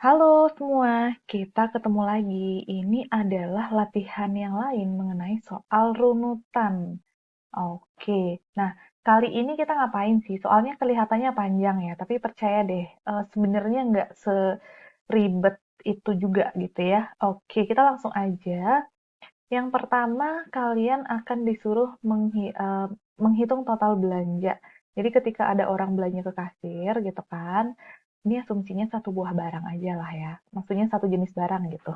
Halo semua, kita ketemu lagi. Ini adalah latihan yang lain mengenai soal runutan. Oke, nah kali ini kita ngapain sih? Soalnya kelihatannya panjang ya, tapi percaya deh, sebenarnya nggak seribet itu juga gitu ya. Oke, kita langsung aja. Yang pertama, kalian akan disuruh menghitung total belanja. Jadi ketika ada orang belanja ke kasir gitu kan, ini asumsinya satu buah barang aja lah ya, maksudnya satu jenis barang gitu.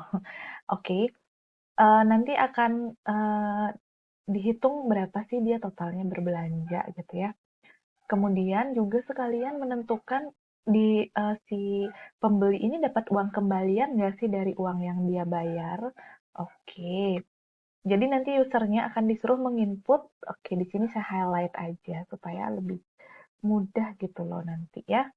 Oke, nanti akan dihitung berapa sih dia totalnya berbelanja gitu ya. Kemudian juga sekalian menentukan si pembeli ini dapat uang kembalian nggak sih dari uang yang dia bayar. Oke, jadi nanti usernya akan disuruh menginput. Oke, di sini saya highlight aja supaya lebih mudah gitu loh nanti ya.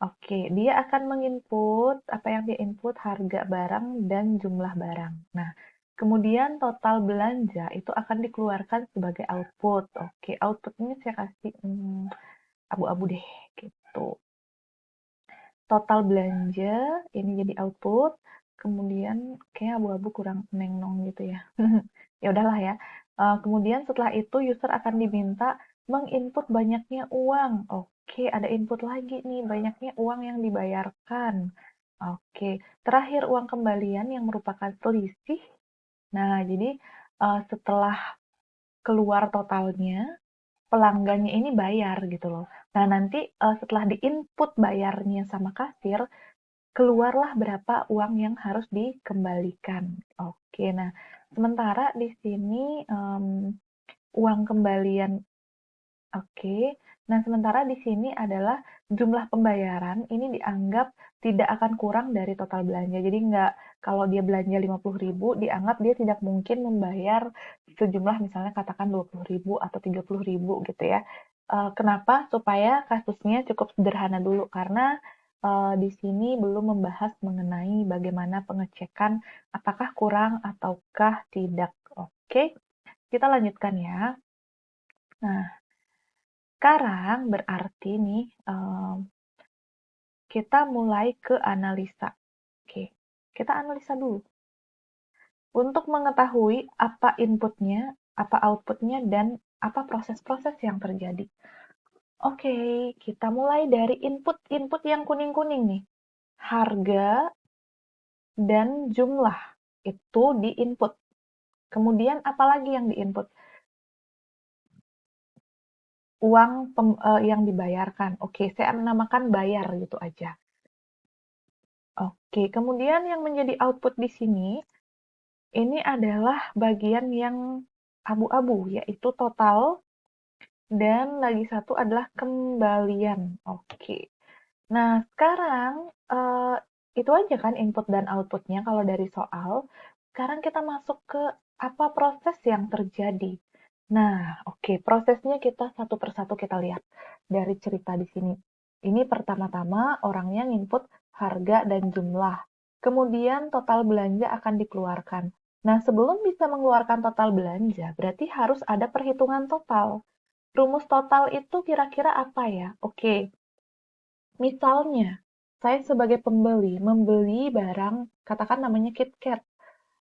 Oke, dia akan menginput, apa yang dia input, harga barang dan jumlah barang. Nah, kemudian total belanja itu akan dikeluarkan sebagai output. Oke, outputnya saya kasih abu-abu deh, gitu. Total belanja, ini jadi output, kemudian kayak abu-abu kurang neng-nong gitu ya. Ya udahlah ya. Kemudian setelah itu user akan diminta menginput banyaknya uang. Oke, ada input lagi nih, banyaknya uang yang dibayarkan. Oke, terakhir uang kembalian yang merupakan selisih. Nah, jadi setelah keluar totalnya, pelanggannya ini bayar gitu loh. Nah, nanti setelah diinput bayarnya sama kasir, keluarlah berapa uang yang harus dikembalikan. Oke, nah sementara di sini uang kembalian. Oke, nah sementara di sini adalah jumlah pembayaran ini dianggap tidak akan kurang dari total belanja. Jadi nggak, kalau dia belanja 50.000, dianggap dia tidak mungkin membayar sejumlah misalnya katakan 20.000 atau 30.000 gitu ya. Kenapa? Supaya kasusnya cukup sederhana dulu, karena di sini belum membahas mengenai bagaimana pengecekan apakah kurang ataukah tidak. Oke, kita lanjutkan ya. Nah, sekarang berarti nih, kita mulai ke analisa. Oke, kita analisa dulu. Untuk mengetahui apa inputnya, apa outputnya, dan apa proses-proses yang terjadi. Oke, kita mulai dari input yang kuning-kuning nih. Harga dan jumlah itu di-input. Kemudian apa lagi yang di-input? Uang yang dibayarkan. Oke, saya menamakan bayar gitu aja. Oke, kemudian yang menjadi output di sini, ini adalah bagian yang abu-abu, yaitu total, dan lagi satu adalah kembalian. Oke, nah sekarang itu aja kan input dan outputnya kalau dari soal. Sekarang kita masuk ke apa proses yang terjadi. Nah, oke, prosesnya kita satu persatu kita lihat dari cerita di sini. Ini pertama-tama orangnya input harga dan jumlah. Kemudian total belanja akan dikeluarkan. Nah, sebelum bisa mengeluarkan total belanja, berarti harus ada perhitungan total. Rumus total itu kira-kira apa ya? Oke, misalnya saya sebagai pembeli membeli barang, katakan namanya KitKat.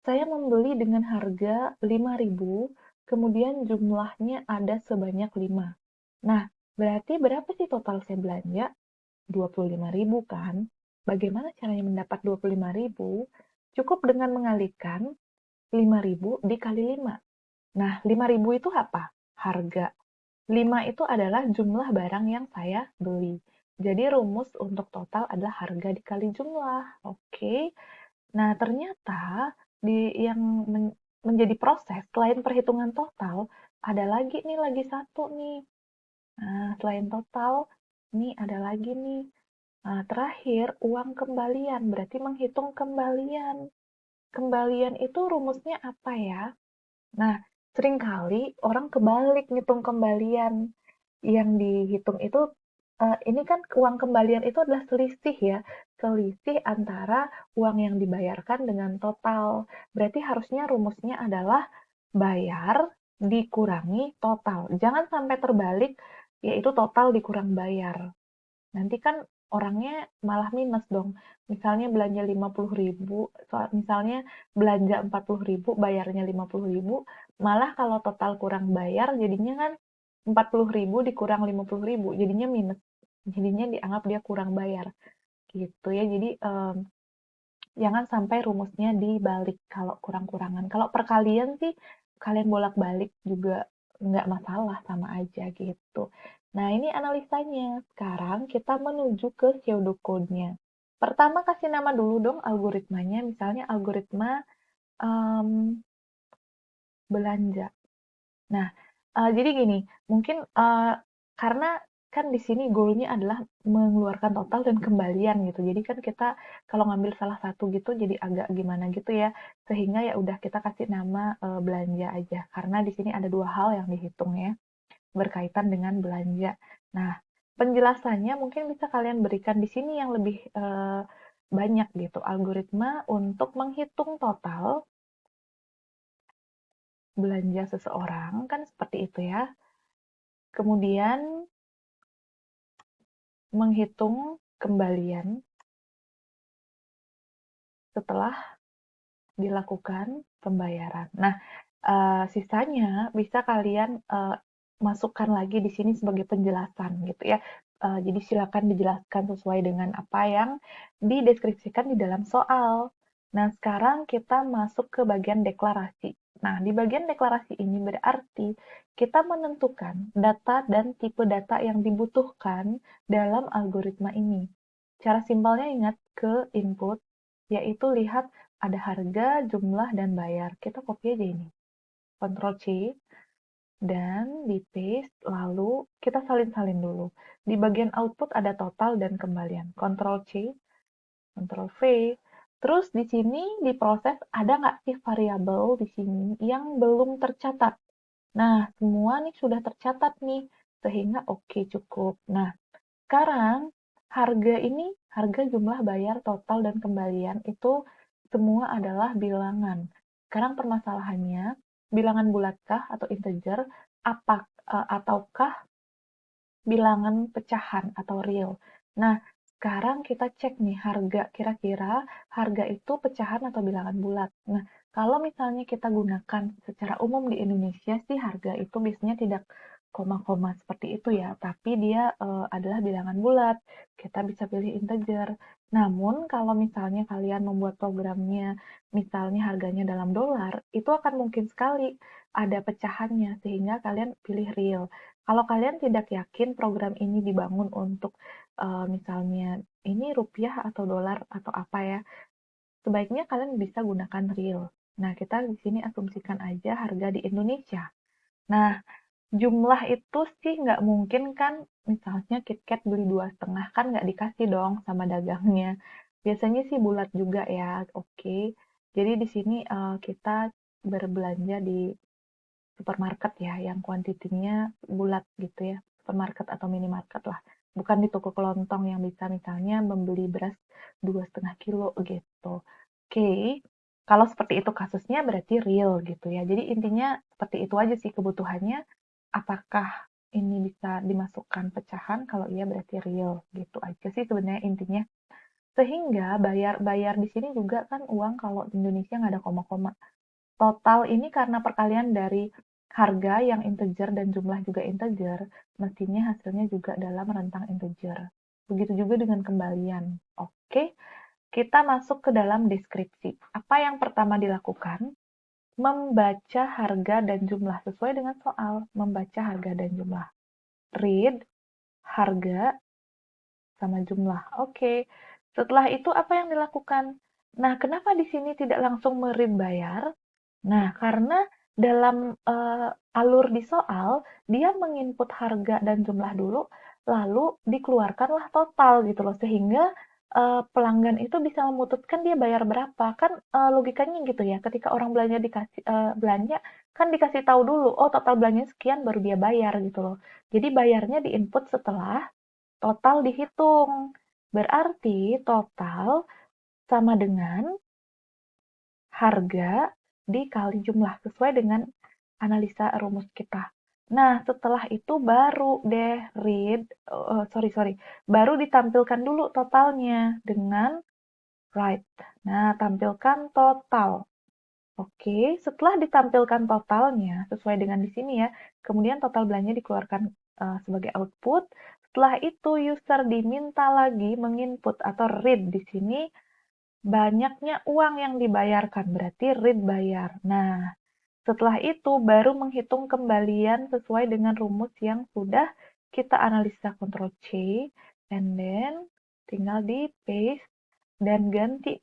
Saya membeli dengan harga 5.000, kemudian jumlahnya ada sebanyak 5. Nah, berarti berapa sih total saya belanja? 25.000 kan? Bagaimana caranya mendapat 25.000? Cukup dengan mengalihkan 5.000 dikali 5. Nah, 5.000 itu apa? Harga. 5 itu adalah jumlah barang yang saya beli. Jadi rumus untuk total adalah harga dikali jumlah. Oke. Nah, ternyata yang menjadi proses selain perhitungan total, ada lagi nih, lagi satu nih. Nah, selain total, nih ada lagi nih. Nah, terakhir, uang kembalian, berarti menghitung kembalian. Kembalian itu rumusnya apa ya? Nah, seringkali orang kebalik ngitung kembalian. Yang dihitung itu, ini kan uang kembalian itu adalah selisih ya, selisih antara uang yang dibayarkan dengan total. Berarti harusnya rumusnya adalah bayar dikurangi total. Jangan sampai terbalik, yaitu total dikurang bayar. Nanti kan orangnya malah minus dong. Misalnya belanja 50.000, misalnya belanja 40.000, bayarnya 50.000, malah kalau total kurang bayar jadinya kan 40.000 dikurang 50.000, jadinya minus. Jadinya dianggap dia kurang bayar gitu ya. Jadi jangan sampai rumusnya dibalik kalau kurang-kurangan. Kalau perkalian sih kalian bolak-balik juga nggak masalah, sama aja gitu. Nah, ini analisanya. Sekarang kita menuju ke pseudocode-nya. Pertama kasih nama dulu dong algoritmanya, misalnya algoritma um, belanja. Nah, jadi gini, mungkin karena kan di sini goal-nya adalah mengeluarkan total dan kembalian gitu. Jadi kan kita kalau ngambil salah satu gitu jadi agak gimana gitu ya. Sehingga ya udah kita kasih nama belanja aja. Karena di sini ada dua hal yang dihitung ya, berkaitan dengan belanja. Nah, penjelasannya mungkin bisa kalian berikan di sini yang lebih banyak gitu. Algoritma untuk menghitung total belanja seseorang kan seperti itu ya. Kemudian menghitung kembalian setelah dilakukan pembayaran. Nah, sisanya bisa kalian masukkan lagi di sini sebagai penjelasan gitu ya. Jadi silakan dijelaskan sesuai dengan apa yang dideskripsikan di dalam soal. Nah, sekarang kita masuk ke bagian deklarasi. Nah, di bagian deklarasi ini berarti kita menentukan data dan tipe data yang dibutuhkan dalam algoritma ini. Cara simpelnya ingat ke input, yaitu lihat ada harga, jumlah, dan bayar. Kita copy aja ini. Ctrl C, dan di paste, lalu kita salin-salin dulu. Di bagian output ada total dan kembalian. Ctrl C, Ctrl V. Terus di sini diproses ada nggak sih variabel di sini yang belum tercatat. Nah, semua nih sudah tercatat nih, sehingga oke cukup. Nah, sekarang harga ini, harga, jumlah, bayar, total, dan kembalian itu semua adalah bilangan. Sekarang permasalahannya, bilangan bulatkah atau integer, ataukah bilangan pecahan atau real. Nah, sekarang kita cek nih harga, kira-kira harga itu pecahan atau bilangan bulat. Nah, kalau misalnya kita gunakan secara umum di Indonesia sih harga itu biasanya tidak koma-koma seperti itu ya, tapi dia adalah bilangan bulat. Kita bisa pilih integer. Namun, kalau misalnya kalian membuat programnya, misalnya harganya dalam dolar, itu akan mungkin sekali ada pecahannya, sehingga kalian pilih real. Kalau kalian tidak yakin program ini dibangun untuk misalnya ini rupiah atau dolar atau apa ya, sebaiknya kalian bisa gunakan real. Nah, kita di sini asumsikan aja harga di Indonesia. Nah, jumlah itu sih nggak mungkin kan, misalnya KitKat beli 2,5 kan nggak dikasih dong sama dagangnya. Biasanya sih bulat juga ya, oke. Jadi di sini kita berbelanja di supermarket ya, yang kuantitinya bulat gitu ya, supermarket atau minimarket lah. Bukan di toko kelontong yang bisa misalnya membeli beras 2,5 kilo gitu. Oke, kalau seperti itu kasusnya berarti real gitu ya. Jadi intinya seperti itu aja sih kebutuhannya. Apakah ini bisa dimasukkan pecahan? Kalau iya berarti real gitu aja sih sebenarnya intinya. Sehingga bayar di sini juga kan uang kalau di Indonesia nggak ada koma-koma. Total ini karena perkalian dari harga yang integer dan jumlah juga integer, mestinya hasilnya juga dalam rentang integer. Begitu juga dengan kembalian. Oke, kita masuk ke dalam deskripsi. Apa yang pertama dilakukan? Membaca harga dan jumlah sesuai dengan soal. Membaca harga dan jumlah. Read, harga, sama jumlah. Oke. Setelah itu apa yang dilakukan? Nah, kenapa di sini tidak langsung meread bayar? Nah, karena dalam alur di soal, dia menginput harga dan jumlah dulu, lalu dikeluarkanlah total gitu loh, sehingga pelanggan itu bisa memutuskan dia bayar berapa. Kan logikanya gitu ya, ketika orang belanja belanja, kan dikasih tahu dulu, oh total belanja sekian baru dia bayar gitu loh. Jadi bayarnya diinput setelah total dihitung. Berarti total sama dengan harga dikali jumlah sesuai dengan analisa rumus kita. Nah, setelah itu baru deh baru ditampilkan dulu totalnya dengan write. Nah, tampilkan total. Oke, setelah ditampilkan totalnya sesuai dengan di sini ya, kemudian total belanja dikeluarkan sebagai output. Setelah itu user diminta lagi menginput atau read di sini banyaknya uang yang dibayarkan, berarti read bayar. Nah, setelah itu baru menghitung kembalian sesuai dengan rumus yang sudah kita analisa Ctrl C, and then tinggal di paste dan ganti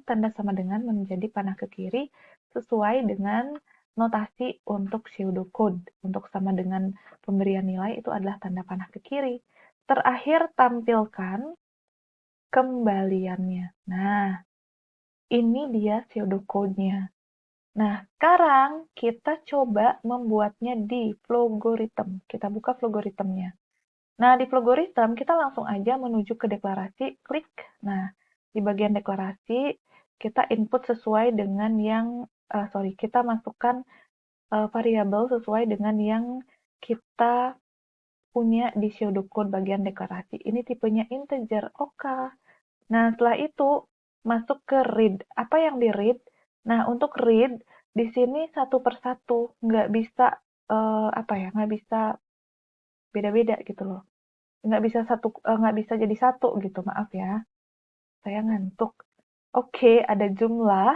tanda sama dengan menjadi panah ke kiri sesuai dengan notasi untuk pseudocode. Untuk sama dengan pemberian nilai itu adalah tanda panah ke kiri. Terakhir tampilkan kembaliannya. Nah, ini dia pseudocode-nya. Nah, sekarang kita coba membuatnya di Flowgorithm. Kita buka Flowgorithm-nya. Nah, di Flowgorithm kita langsung aja menuju ke deklarasi, klik. Nah, di bagian deklarasi kita input sesuai dengan kita masukkan variabel sesuai dengan yang kita punya di pseudocode bagian deklarasi. Ini tipenya integer, oke. Nah, setelah itu masuk ke read. Apa yang di read? Nah, untuk read di sini satu persatu, nggak bisa nggak bisa beda-beda gitu loh. Nggak bisa jadi satu gitu, maaf ya. Saya ngantuk. Oke, ada jumlah.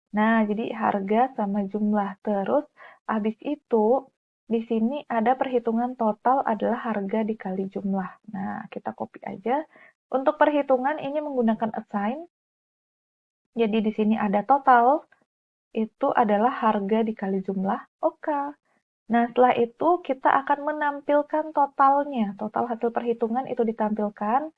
Nah, jadi harga sama jumlah. Terus, habis itu, di sini ada perhitungan total adalah harga dikali jumlah. Nah, kita copy aja. Untuk perhitungan ini menggunakan assign. Jadi di sini ada total, itu adalah harga dikali jumlah. Oke. Nah, setelah itu kita akan menampilkan totalnya. Total hasil perhitungan itu ditampilkan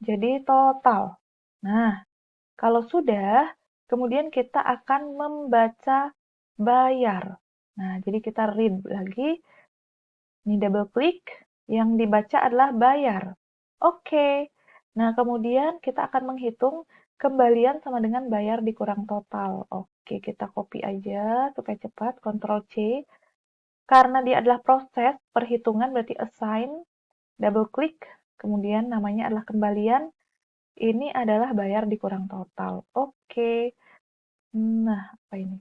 jadi total. Nah, kalau sudah, kemudian kita akan membaca bayar. Nah, jadi kita read lagi. Ini double klik. Yang dibaca adalah bayar. Oke. Nah, kemudian kita akan menghitung kembalian sama dengan bayar dikurang total. Oke, kita copy aja supaya cepat. Ctrl C. Karena dia adalah proses perhitungan berarti assign, double klik, kemudian namanya adalah kembalian. Ini adalah bayar dikurang total. Oke. Nah, apa ini?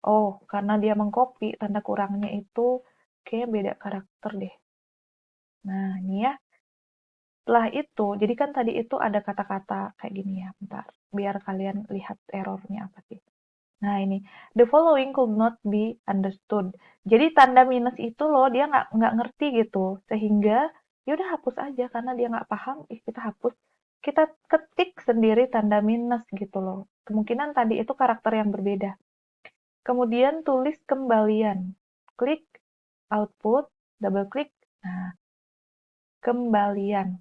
Oh, karena dia mengcopy, tanda kurangnya itu kayak beda karakter deh. Nah, ini ya. Setelah itu, jadi kan tadi itu ada kata-kata kayak gini ya. Bentar, biar kalian lihat errornya apa sih. Nah, ini. The following could not be understood. Jadi tanda minus itu loh, dia nggak ngerti gitu. Sehingga, ya udah hapus aja. Karena dia nggak paham, kita hapus. Kita ketik sendiri tanda minus gitu loh. Kemungkinan tadi itu karakter yang berbeda. Kemudian tulis kembalian. Klik output, double klik. Nah, kembalian.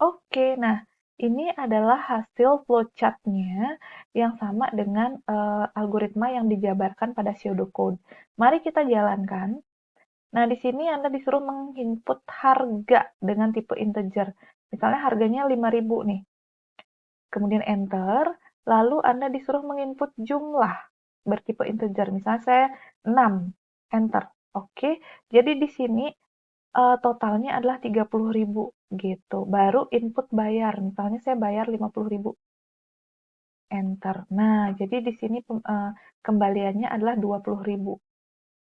Oke, nah ini adalah hasil flowchart-nya yang sama dengan algoritma yang dijabarkan pada pseudocode. Mari kita jalankan. Nah, di sini Anda disuruh menginput harga dengan tipe integer. Misalnya harganya 5.000 nih. Kemudian enter, lalu Anda disuruh menginput jumlah bertipe integer. Misalnya saya 6, enter. Oke, jadi di sini totalnya adalah 30.000 gitu. Baru input bayar. Misalnya saya bayar 50.000. Enter. Nah, jadi di sini kembaliannya adalah 20.000.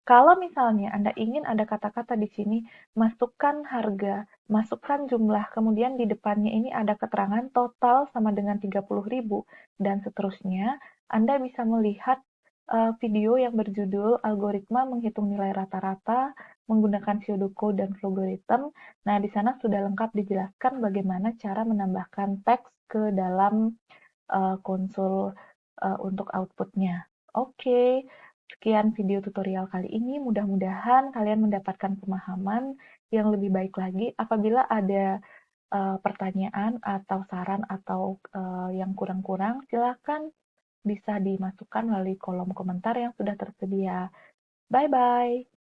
Kalau misalnya Anda ingin ada kata-kata di sini, masukkan harga, masukkan jumlah, kemudian di depannya ini ada keterangan total sama dengan 30.000 dan seterusnya, Anda bisa melihat video yang berjudul Algoritma Menghitung Nilai Rata-Rata menggunakan pseudocode dan Flowgorithm. Nah, di sana sudah lengkap dijelaskan bagaimana cara menambahkan teks ke dalam konsul untuk outputnya. Oke, sekian video tutorial kali ini. Mudah-mudahan kalian mendapatkan pemahaman yang lebih baik lagi. Apabila ada pertanyaan atau saran atau yang kurang-kurang, silakan bisa dimasukkan melalui kolom komentar yang sudah tersedia. Bye-bye.